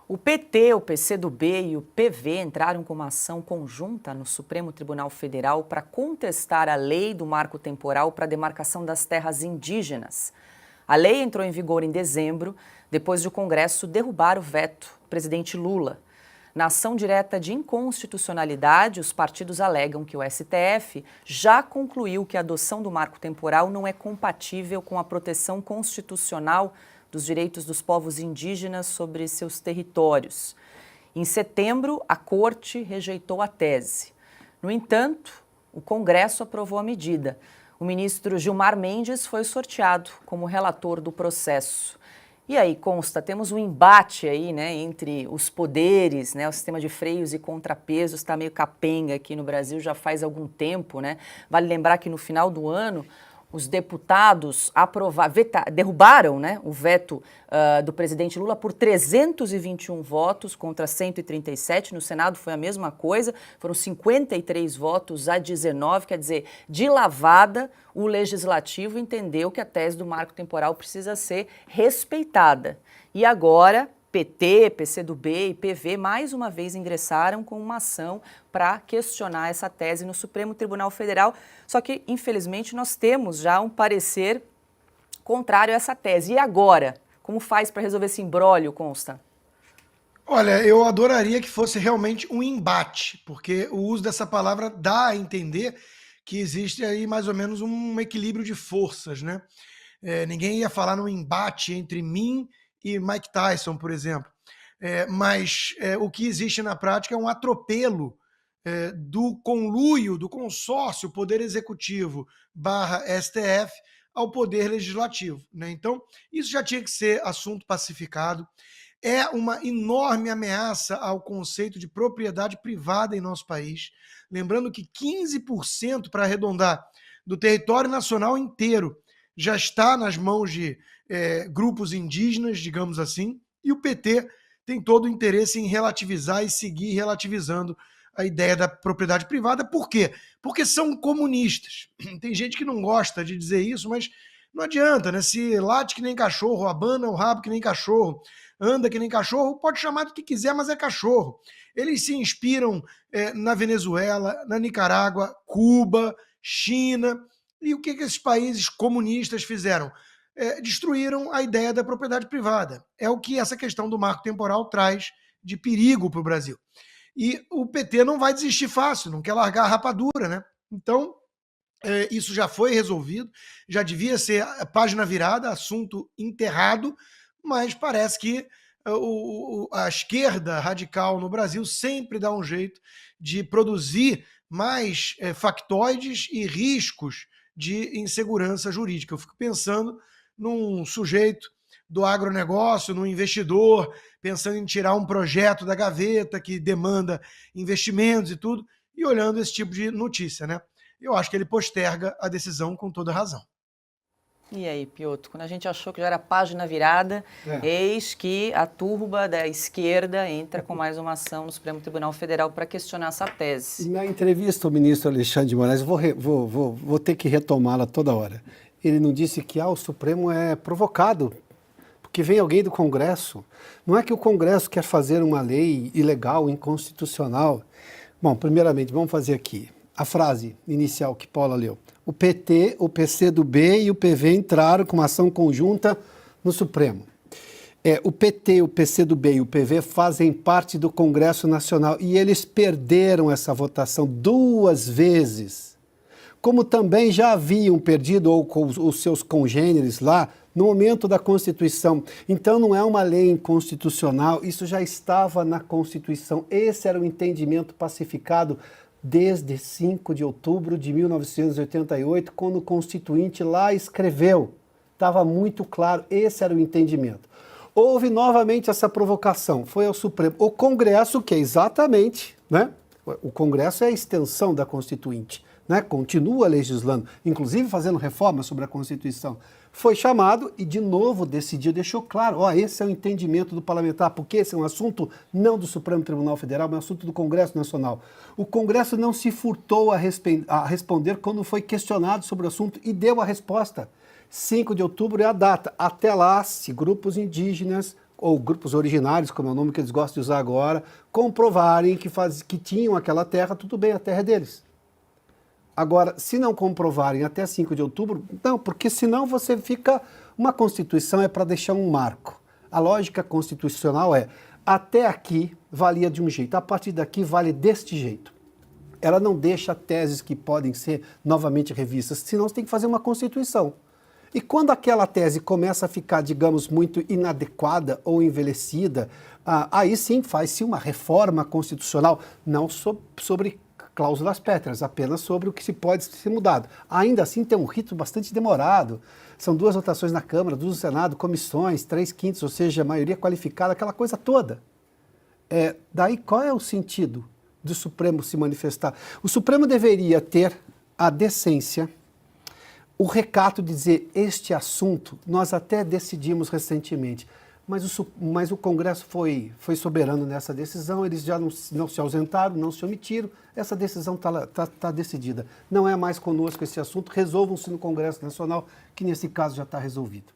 O PT, o PCdoB e o PV entraram com uma ação conjunta no Supremo Tribunal Federal para contestar a lei do marco temporal para a demarcação das terras indígenas. A lei entrou em vigor em dezembro, depois de o Congresso derrubar o veto do presidente Lula. Na ação direta de inconstitucionalidade, os partidos alegam que o STF já concluiu que a adoção do marco temporal não é compatível com a proteção constitucional dos direitos dos povos indígenas sobre seus territórios. Em setembro, a Corte rejeitou a tese. No entanto, o Congresso aprovou a medida. O ministro Gilmar Mendes foi sorteado como relator do processo. E aí, Consta, temos um embate aí, né, entre os poderes, né, o sistema de freios e contrapesos está meio capenga aqui no Brasil já faz algum tempo, né? Vale lembrar que no final do ano os deputados derrubaram, né, o veto do presidente Lula por 321 votos contra 137. No Senado foi a mesma coisa, foram 53 votos a 19, quer dizer, de lavada, o Legislativo entendeu que a tese do marco temporal precisa ser respeitada. E agora, PT, PCdoB e PV mais uma vez ingressaram com uma ação para questionar essa tese no Supremo Tribunal Federal. Só que, infelizmente, nós temos já um parecer contrário a essa tese. E agora? Como faz para resolver esse imbróglio, Consta? Olha, eu adoraria que fosse realmente um embate, porque o uso dessa palavra dá a entender que existe aí mais ou menos um equilíbrio de forças, né? Ninguém ia falar num embate entre mim e Mike Tyson, por exemplo. Mas o que existe na prática é um atropelo do conluio, do consórcio Poder Executivo barra STF ao Poder Legislativo, né? Então, isso já tinha que ser assunto pacificado. É uma enorme ameaça ao conceito de propriedade privada em nosso país. Lembrando que 15%, para arredondar, do território nacional inteiro já está nas mãos de grupos indígenas, digamos assim, e o PT tem todo o interesse em relativizar e seguir relativizando a ideia da propriedade privada. Por quê? Porque são comunistas. Tem gente que não gosta de dizer isso, mas não adianta, né? Se late que nem cachorro, abana o rabo que nem cachorro, anda que nem cachorro, pode chamar do que quiser, mas é cachorro. Eles se inspiram na Venezuela, na Nicarágua, Cuba, China. E o que esses países comunistas fizeram? Destruíram a ideia da propriedade privada. É o que essa questão do marco temporal traz de perigo para o Brasil. E o PT não vai desistir fácil, não quer largar a rapadura, né? Então, isso já foi resolvido, já devia ser a página virada, assunto enterrado, mas parece que a esquerda radical no Brasil sempre dá um jeito de produzir mais factoides e riscos de insegurança jurídica. Eu fico pensando num sujeito do agronegócio, num investidor, pensando em tirar um projeto da gaveta que demanda investimentos e tudo, e olhando esse tipo de notícia, né? Eu acho que ele posterga a decisão com toda razão. E aí, Piotr, quando a gente achou que já era página virada, eis que a turba da esquerda entra com mais uma ação no Supremo Tribunal Federal para questionar essa tese. Na entrevista ao ministro Alexandre de Moraes, vou ter que retomá-la toda hora. Ele não disse que o Supremo é provocado, porque vem alguém do Congresso. Não é que o Congresso quer fazer uma lei ilegal, inconstitucional. Bom, primeiramente, vamos fazer aqui a frase inicial que Paula leu. O PT, o PCdoB e o PV entraram com uma ação conjunta no Supremo. O PT, o PCdoB e o PV fazem parte do Congresso Nacional e eles perderam essa votação 2 vezes. Como também já haviam perdido, ou com os seus congêneres lá, no momento da Constituição. Então não é uma lei inconstitucional, isso já estava na Constituição. Esse era o entendimento pacificado desde 5 de outubro de 1988, quando o Constituinte lá escreveu. Estava muito claro, esse era o entendimento. Houve novamente essa provocação, foi ao Supremo. O Congresso, que é exatamente, né? O Congresso é a extensão da Constituinte, né? Continua legislando, inclusive fazendo reformas sobre a Constituição. Foi chamado e de novo decidiu, deixou claro, esse é o entendimento do parlamentar, porque esse é um assunto não do Supremo Tribunal Federal, mas um assunto do Congresso Nacional. O Congresso não se furtou a responder quando foi questionado sobre o assunto e deu a resposta. 5 de outubro é a data. Até lá, se grupos indígenas ou grupos originários, como é o nome que eles gostam de usar agora, comprovarem que tinham aquela terra, tudo bem, a terra é deles. Agora, se não comprovarem até 5 de outubro, não, porque senão você fica... Uma Constituição é para deixar um marco. A lógica constitucional é, até aqui valia de um jeito, a partir daqui vale deste jeito. Ela não deixa teses que podem ser novamente revistas, senão você tem que fazer uma Constituição. E quando aquela tese começa a ficar, digamos, muito inadequada ou envelhecida, aí sim faz-se uma reforma constitucional, não sobre cláusulas pétreas, apenas sobre o que se pode ser mudado. Ainda assim tem um rito bastante demorado, são 2 votações na Câmara, 2 no Senado, comissões, 3/5, ou seja, maioria qualificada, aquela coisa toda. Daí qual é o sentido do Supremo se manifestar? O Supremo deveria ter a decência, o recato de dizer, este assunto nós até decidimos recentemente, mas o Congresso foi soberano nessa decisão, eles já não se ausentaram, não se omitiram, essa decisão está decidida. Não é mais conosco esse assunto, resolvam-se no Congresso Nacional, que nesse caso já está resolvido.